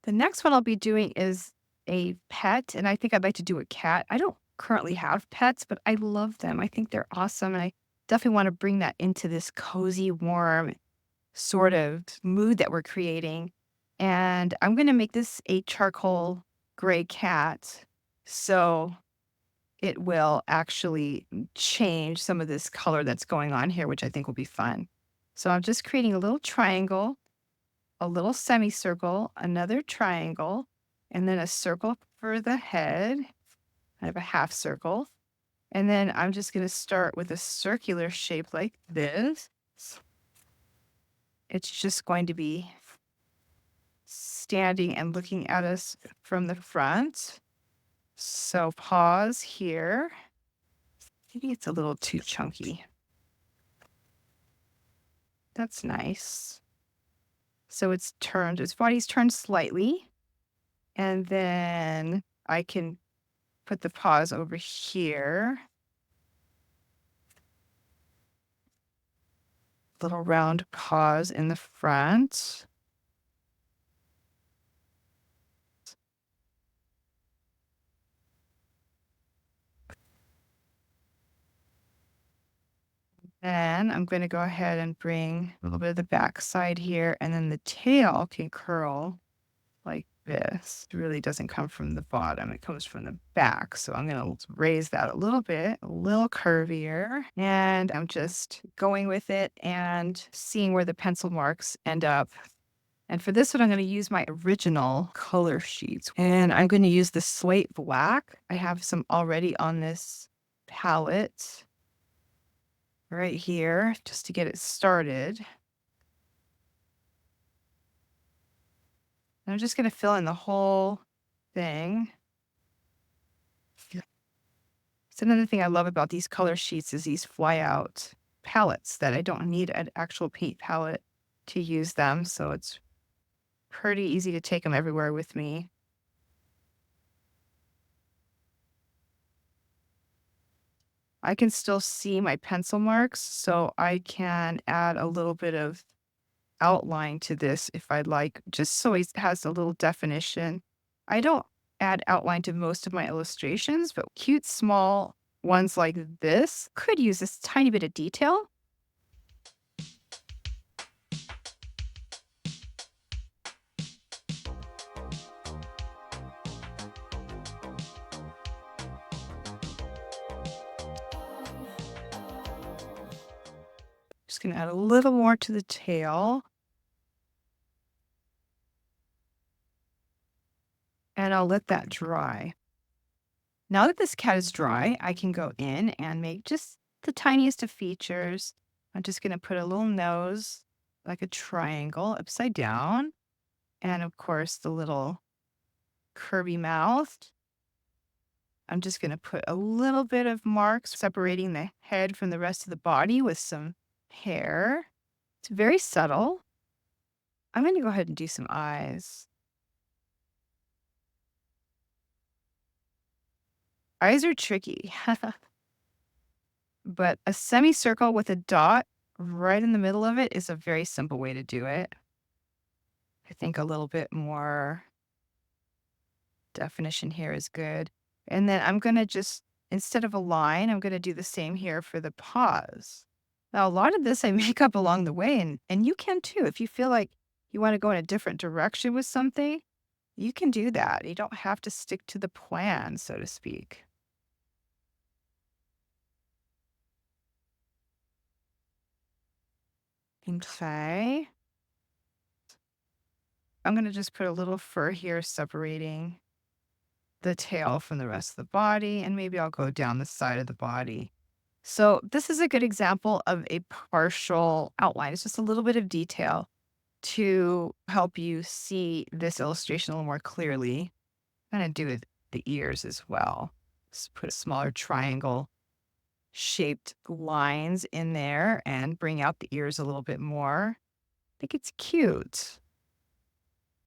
The next one I'll be doing is a pet, and I think I'd like to do a cat. I don't currently have pets, but I love them. I think they're awesome, and I definitely want to bring that into this cozy, warm sort of mood that we're creating. And I'm going to make this a charcoal gray cat. So it will actually change some of this color that's going on here, which I think will be fun. So I'm just creating a little triangle, a little semicircle, another triangle, and then a circle for the head. I have a half circle. And then I'm just going to start with a circular shape like this. It's just going to be standing and looking at us from the front. So pause here. Maybe it's a little too chunky. That's nice. So it's turned, its body's turned slightly. And then I can put the paws over here. Little round paws in the front. Then I'm going to go ahead and bring a little bit of the back side here, and then the tail can curl like this. It really doesn't come from the bottom, it comes from the back. So I'm going to raise that a little bit, a little curvier, and I'm just going with it and seeing where the pencil marks end up. And for this one, I'm going to use my original color sheets, and I'm going to use the slate black. I have some already on this palette right here just to get it started. And I'm just going to fill in the whole thing. So another thing I love about these color sheets is these fly out palettes that I don't need an actual paint palette to use them. So it's pretty easy to take them everywhere with me. I can still see my pencil marks, so I can add a little bit of outline to this if I'd like, just so it has a little definition. I don't add outline to most of my illustrations, but cute small ones like this could use this tiny bit of detail. Just gonna add a little more to the tail. And I'll let that dry. Now that this cat is dry, I can go in and make just the tiniest of features. I'm just going to put a little nose, like a triangle, upside down. And of course, the little curvy mouth. I'm just going to put a little bit of marks separating the head from the rest of the body with some hair. It's very subtle. I'm going to go ahead and do some eyes. Eyes are tricky. But a semicircle with a dot right in the middle of it is a very simple way to do it. I think a little bit more definition here is good. And then I'm going to just, instead of a line, I'm going to do the same here for the paws. Now, a lot of this I make up along the way, and you can too. If you feel like you want to go in a different direction with something, you can do that. You don't have to stick to the plan, so to speak. Okay. I'm going to just put a little fur here separating the tail from the rest of the body, and maybe I'll go down the side of the body. So this is a good example of a partial outline. It's just a little bit of detail to help you see this illustration a little more clearly. I'm going to do the ears as well. Just put a smaller triangle shaped lines in there and bring out the ears a little bit more. I think it's cute.